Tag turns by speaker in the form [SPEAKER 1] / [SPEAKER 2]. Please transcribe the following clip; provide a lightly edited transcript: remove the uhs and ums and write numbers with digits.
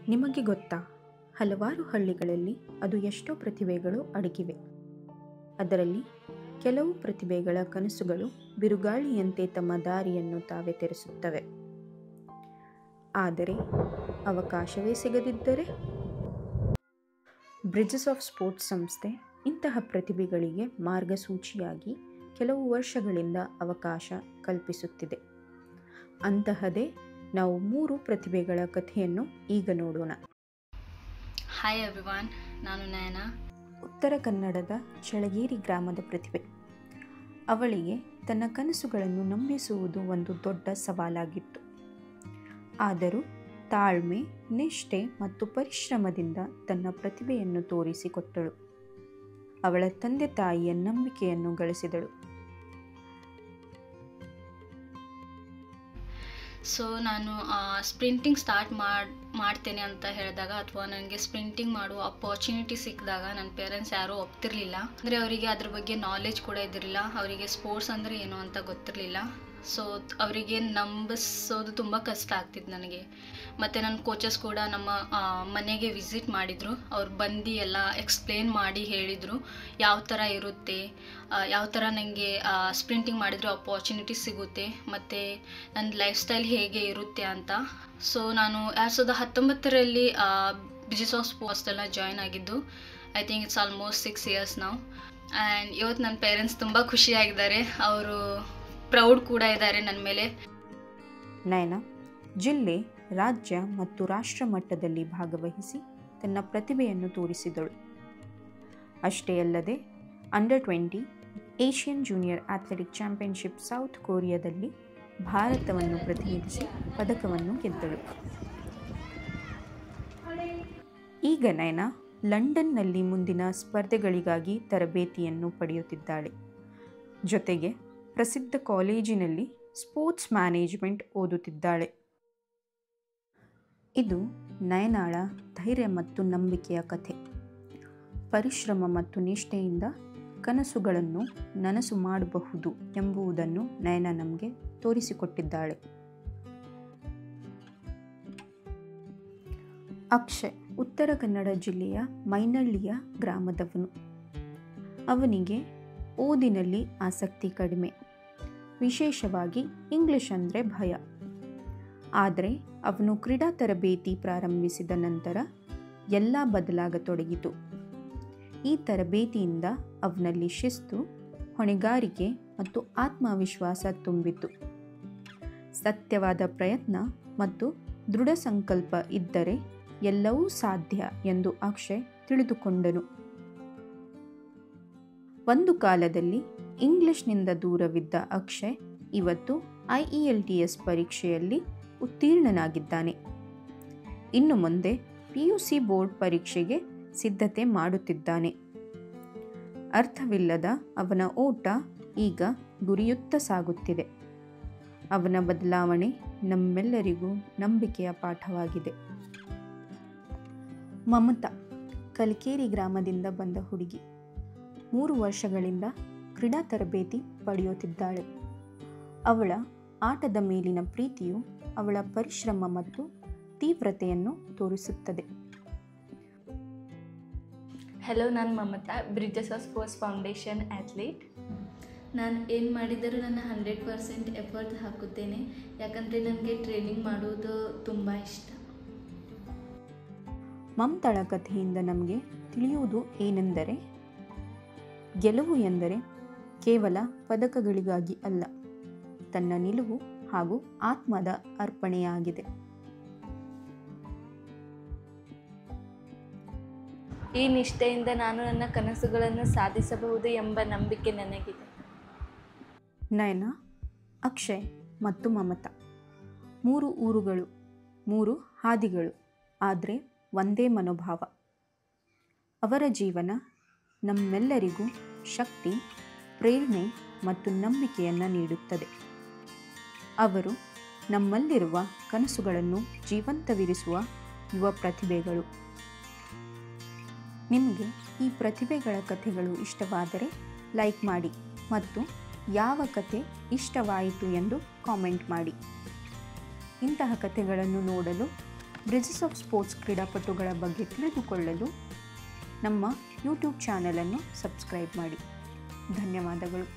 [SPEAKER 1] ನಿಮಗೆ ಗೊತ್ತಾ, ಹಲವಾರು ಹಳ್ಳಿಗಳಲ್ಲಿ ಅದು ಎಷ್ಟೋ ಪ್ರತಿಭೆಗಳು ಅಡಗಿವೆ. ಅದರಲ್ಲಿ ಕೆಲವು ಪ್ರತಿಭೆಗಳ ಕನಸುಗಳು ಬಿರುಗಾಳಿಯಂತೆ ತಮ್ಮ ದಾರಿಯನ್ನು ತಾವೇ ತೆರೆಸುತ್ತವೆ. ಆದರೆ ಅವಕಾಶವೇ ಸಿಗದಿದ್ದರೆ? ಬ್ರಿಡ್ಜಸ್ ಆಫ್ ಸ್ಪೋರ್ಟ್ಸ್ ಸಂಸ್ಥೆ ಇಂತಹ ಪ್ರತಿಭೆಗಳಿಗೆ ಮಾರ್ಗಸೂಚಿಯಾಗಿ ಕೆಲವು ವರ್ಷಗಳಿಂದ ಅವಕಾಶ ಕಲ್ಪಿಸುತ್ತಿದೆ. ಅಂತಹದೇ ನಾವು 3 ಪ್ರತಿಭೆಗಳ ಕಥೆಯನ್ನು ಈಗ ನೋಡೋಣ.
[SPEAKER 2] ಹಾಯ್ ಎವ್ರಿವಾನ್, ನಾನು ನಯನ.
[SPEAKER 1] ಉತ್ತರ ಕನ್ನಡದ ಚಳಗೇರಿ ಗ್ರಾಮದ ಪ್ರತಿಭೆ. ಅವಳಿಗೆ ತನ್ನ ಕನಸುಗಳನ್ನು ನಂಬಿಸುವುದು ಒಂದು ದೊಡ್ಡ ಸವಾಲಾಗಿತ್ತು. ಆದರೂ ತಾಳ್ಮೆ, ನಿಷ್ಠೆ ಮತ್ತು ಪರಿಶ್ರಮದಿಂದ ತನ್ನ ಪ್ರತಿಭೆಯನ್ನು ತೋರಿಸಿಕೊಟ್ಟಳು. ಅವಳ ತಂದೆ ತಾಯಿಯ ನಂಬಿಕೆಯನ್ನು ಗಳಿಸಿದಳು.
[SPEAKER 2] ಸೊ ನಾನು ಸ್ಪ್ರಿಂಟಿಂಗ್ ಸ್ಟಾರ್ಟ್ ಮಾಡ್ತೇನೆ ಅಂತ ಹೇಳಿದಾಗ, ಅಥವಾ ನನಗೆ ಸ್ಪ್ರಿಂಟಿಂಗ್ ಮಾಡುವ ಅಪಾರ್ಚುನಿಟಿ ಸಿಕ್ಕಿದಾಗ ನನ್ನ ಪೇರೆಂಟ್ಸ್ ಯಾರೂ ಒಪ್ತಿರ್ಲಿಲ್ಲ. ಅಂದರೆ ಅವರಿಗೆ ಅದ್ರ ಬಗ್ಗೆ ನಾಲೆಜ್ ಕೂಡ ಇದ್ದಿರಲಿಲ್ಲ. ಅವರಿಗೆ ಸ್ಪೋರ್ಟ್ಸ್ ಅಂದರೆ ಏನು ಅಂತ ಗೊತ್ತಿರಲಿಲ್ಲ. ಸೊ ಅವರಿಗೆ ನಂಬಿಸೋದು ತುಂಬ ಕಷ್ಟ ಆಗ್ತಿತ್ತು ನನಗೆ. ಮತ್ತು ನನ್ನ ಕೋಚಸ್ ಕೂಡ ನಮ್ಮ ಮನೆಗೆ ವಿಸಿಟ್ ಮಾಡಿದರು. ಅವ್ರು ಬಂದು ಎಲ್ಲ ಎಕ್ಸ್ಪ್ಲೇನ್ ಮಾಡಿ ಹೇಳಿದರು ಯಾವ ಥರ ಇರುತ್ತೆ, ಯಾವ ಥರ ನನಗೆ ಸ್ಪ್ರಿಂಟಿಂಗ್ ಮಾಡಿದರೆ ಅಪಾರ್ಚುನಿಟಿ ಸಿಗುತ್ತೆ, ಮತ್ತು ನನ್ನ ಲೈಫ್ ಸ್ಟೈಲ್ ಹೇಗೆ ಇರುತ್ತೆ ಅಂತ. ಸೊ ನಾನು 2019ರಲ್ಲಿ ಬ್ರಿಡ್ಜಸ್ ಆಫ್ ಸ್ಪೋರ್ಟ್ಸ್ಗೆಲ್ಲ ಜಾಯ್ನ್ ಆಗಿದ್ದು. I think it's almost 6 years ನಾವು. ಆ್ಯಂಡ್ ಇವತ್ತು ನನ್ನ ಪೇರೆಂಟ್ಸ್ ತುಂಬ ಖುಷಿಯಾಗಿದ್ದಾರೆ. ಅವರು ಪ್ರೌಡ್ ಕೂಡ ಇದ್ದಾರೆ ನನ್ನ ಮೇಲೆ.
[SPEAKER 1] ನಯನ ಜಿಲ್ಲೆ, ರಾಜ್ಯ ಮತ್ತು ರಾಷ್ಟ್ರ ಮಟ್ಟದಲ್ಲಿ ಭಾಗವಹಿಸಿ ತನ್ನ ಪ್ರತಿಭೆಯನ್ನು ತೋರಿಸಿದಳು. ಅಷ್ಟೇ ಅಲ್ಲದೆ under 20 Asian junior athletic championship south ಕೊರಿಯಾದಲ್ಲಿ ಭಾರತವನ್ನು ಪ್ರತಿನಿಧಿಸಿ ಪದಕವನ್ನು ಗೆದ್ದಳು. ಈಗ ನಯನ ಲಂಡನ್ನಲ್ಲಿ ಮುಂದಿನ ಸ್ಪರ್ಧೆಗಳಿಗಾಗಿ ತರಬೇತಿಯನ್ನು ಪಡೆಯುತ್ತಿದ್ದಾಳೆ. ಜೊತೆಗೆ ಪ್ರಸಿದ್ಧ ಕಾಲೇಜಿನಲ್ಲಿ ಸ್ಪೋರ್ಟ್ಸ್ ಮ್ಯಾನೇಜ್ಮೆಂಟ್ ಓದುತ್ತಿದ್ದಾಳೆ. ಇದು ನಯನಾಳ ಧೈರ್ಯ ಮತ್ತು ನಂಬಿಕೆಯ ಕಥೆ. ಪರಿಶ್ರಮ ಮತ್ತು ನಿಷ್ಠೆಯಿಂದ ಕನಸುಗಳನ್ನು ನನಸು ಮಾಡಬಹುದು ಎಂಬುದನ್ನು ನಯನ ನಮಗೆ ತೋರಿಸಿಕೊಟ್ಟಿದ್ದಾಳೆ. ಅಕ್ಷಯ್ ಉತ್ತರ ಕನ್ನಡ ಜಿಲ್ಲೆಯ ಮೈನಳ್ಳಿಯ ಗ್ರಾಮದವನು. ಅವನಿಗೆ ಓದಿನಲ್ಲಿ ಆಸಕ್ತಿ ಕಡಿಮೆ, ವಿಶೇಷವಾಗಿ ಇಂಗ್ಲಿಷ್ ಅಂದರೆ ಭಯ. ಆದರೆ ಅವನು ಕ್ರೀಡಾ ತರಬೇತಿ ಪ್ರಾರಂಭಿಸಿದ ನಂತರ ಎಲ್ಲ ಬದಲಾಗತೊಡಗಿತು. ಈ ತರಬೇತಿಯಿಂದ ಅವನಲ್ಲಿ ಶಿಸ್ತು, ಹೊಣೆಗಾರಿಕೆ ಮತ್ತು ಆತ್ಮವಿಶ್ವಾಸ ತುಂಬಿತು. ಸತ್ಯವಾದ ಪ್ರಯತ್ನ ಮತ್ತು ದೃಢ ಸಂಕಲ್ಪ ಇದ್ದರೆ ಎಲ್ಲವೂ ಸಾಧ್ಯ ಎಂದು ಅಕ್ಷಯ್ ತಿಳಿದುಕೊಂಡನು. ಒಂದು ಕಾಲದಲ್ಲಿ ಇಂಗ್ಲಿಷ್ನಿಂದ ದೂರವಿದ್ದ ಅಕ್ಷಯ್ ಇವತ್ತು IELTS ಪರೀಕ್ಷೆಯಲ್ಲಿ ಉತ್ತೀರ್ಣನಾಗಿದ್ದಾನೆ. ಇನ್ನು ಮುಂದೆ PUC ಬೋರ್ಡ್ ಪರೀಕ್ಷೆಗೆ ಸಿದ್ಧತೆ ಮಾಡುತ್ತಿದ್ದಾನೆ. ಅರ್ಥವಿಲ್ಲದ ಅವನ ಓಟ ಈಗ ಗುರಿಯುತ್ತ ಸಾಗುತ್ತಿದೆ. ಅವನ ಬದಲಾವಣೆ ನಮ್ಮೆಲ್ಲರಿಗೂ ನಂಬಿಕೆಯ ಪಾಠವಾಗಿದೆ. ಮಮತಾ ಕಲಿಕೇರಿ ಗ್ರಾಮದಿಂದ ಬಂದ ಹುಡುಗಿ. 3 ವರ್ಷಗಳಿಂದ ಕ್ರೀಡಾ ತರಬೇತಿ ಪಡೆಯುತ್ತಿದ್ದಾಳೆ. ಅವಳ ಆಟದ ಮೇಲಿನ ಪ್ರೀತಿಯು ಅವಳ ಪರಿಶ್ರಮ ಮತ್ತು ತೀವ್ರತೆಯನ್ನು ತೋರಿಸುತ್ತದೆ.
[SPEAKER 3] ಹಲೋ, ನಾನು Mamata, bridges of sports foundation athlete. ನಾನು ಏನು ಮಾಡಿದರೂ ನನ್ನ 100% ಎಫರ್ಟ್ ಹಾಕುತ್ತೇನೆ, ಯಾಕಂದರೆ ನನಗೆ ಟ್ರೈನಿಂಗ್ ಮಾಡುವುದು ತುಂಬ ಇಷ್ಟ.
[SPEAKER 1] ಮಮತಾಳ ಕಥೆಯಿಂದ ನಮಗೆ ತಿಳಿಯುವುದು ಏನೆಂದರೆ, ಗೆಲುವು ಎಂದರೆ ಕೇವಲ ಪದಕಗಳಿಗಾಗಿ ಅಲ್ಲ, ತನ್ನ ನಿಲುವು ಹಾಗೂ ಆತ್ಮದ ಅರ್ಪಣೆಯಾಗಿದೆ.
[SPEAKER 3] ಈ ನಿಷ್ಠೆಯಿಂದ ನಾನು ನನ್ನ ಕನಸುಗಳನ್ನು ಸಾಧಿಸಬಹುದು ಎಂಬ ನಂಬಿಕೆ ನನಗಿದೆ.
[SPEAKER 1] ನಯನ, ಅಕ್ಷಯ್ ಮತ್ತು ಮಮತಾ 3 ಊರುಗಳು, 3 ಹಾದಿಗಳು, ಆದರೆ ಒಂದೇ ಮನೋಭಾವ. ಅವರ ಜೀವನ ನಮ್ಮೆಲ್ಲರಿಗೂ ಶಕ್ತಿ, ಪ್ರೇರಣೆ ಮತ್ತು ನಂಬಿಕೆಯನ್ನು ನೀಡುತ್ತದೆ. ಅವರು ನಮ್ಮಲ್ಲಿರುವ ಕನಸುಗಳನ್ನು ಜೀವಂತವಿರಿಸುವ ಯುವ ಪ್ರತಿಭೆಗಳು. ನಿಮಗೆ ಈ ಪ್ರತಿಭೆಗಳ ಕಥೆಗಳು ಇಷ್ಟವಾದರೆ ಲೈಕ್ ಮಾಡಿ ಮತ್ತು ಯಾವ ಕಥೆ ಇಷ್ಟವಾಯಿತು ಎಂದು ಕಾಮೆಂಟ್ ಮಾಡಿ. ಇಂತಹ ಕಥೆಗಳನ್ನು ನೋಡಲು ಬ್ರಿಡ್ಜಸ್ ಆಫ್ ಸ್ಪೋರ್ಟ್ಸ್ ಕ್ರೀಡಾಪಟುಗಳ ಬಗ್ಗೆ ತಿಳಿದುಕೊಳ್ಳಲು ನಮ್ಮ ಯೂಟ್ಯೂಬ್ ಚಾನಲನ್ನು ಸಬ್ಸ್ಕ್ರೈಬ್ ಮಾಡಿ. ಧನ್ಯವಾದಗಳು.